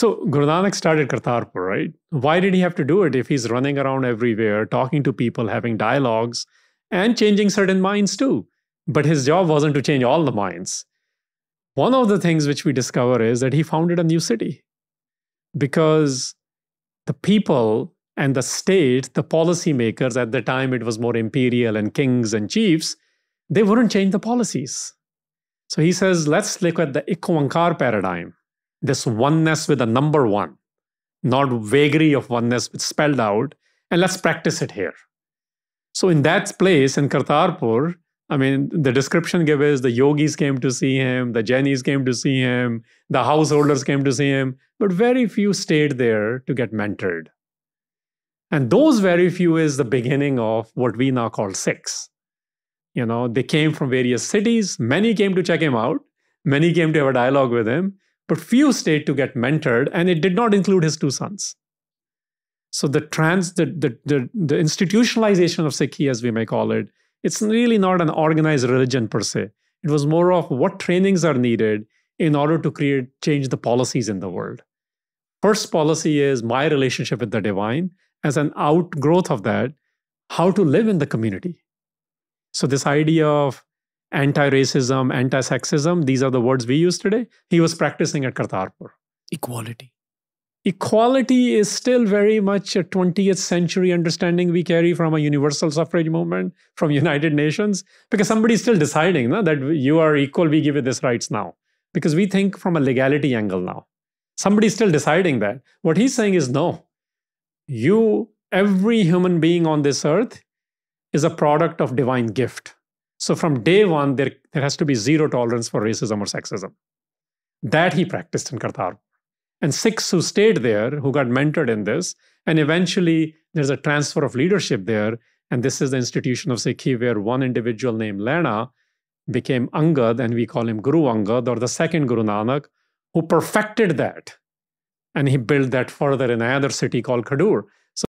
So Guru Nanak started Kartarpur, right? Why did he have to do it if he's running around everywhere, talking to people, having dialogues, and changing certain minds too? But his job wasn't to change all the minds. One of the things which we discover is that he founded a new city because the people and the state, the policymakers at the time, it was more imperial and kings and chiefs, they wouldn't change the policies. So he says, let's look at the Ikonkar paradigm, this oneness with a number one, not vagary of oneness spelled out, and let's practice it here. So in that place, in Kartarpur, I mean, the description given is the yogis came to see him, the jainis came to see him, the householders came to see him, but very few stayed there to get mentored. And those very few is the beginning of what we now call Sikhs. You know, they came from various cities. Many came to check him out. Many came to have a dialogue with him, but few stayed to get mentored, and it did not include his two sons. So the institutionalization of Sikhi, as we may call it, it's really not an organized religion per se. It was more of what trainings are needed in order to change the policies in the world. First policy is my relationship with the divine. As an outgrowth of that, how to live in the community. So this idea of anti-racism, anti-sexism, these are the words we use today. He was practicing at Kartarpur. Equality. Equality is still very much a 20th century understanding we carry from a universal suffrage movement, from United Nations, because somebody's still deciding that you are equal, we give you these rights now. Because we think from a legality angle now. Somebody's still deciding that. What he's saying is no. Every human being on this earth is a product of divine gift. So from day one, there has to be zero tolerance for racism or sexism. That he practiced in Kartarpur. And Sikhs who stayed there, who got mentored in this, and eventually there's a transfer of leadership there. And this is the institution of Sikhi, where one individual named Lena became Angad, and we call him Guru Angad, or the second Guru Nanak, who perfected that. And he built that further in another city called Khadur.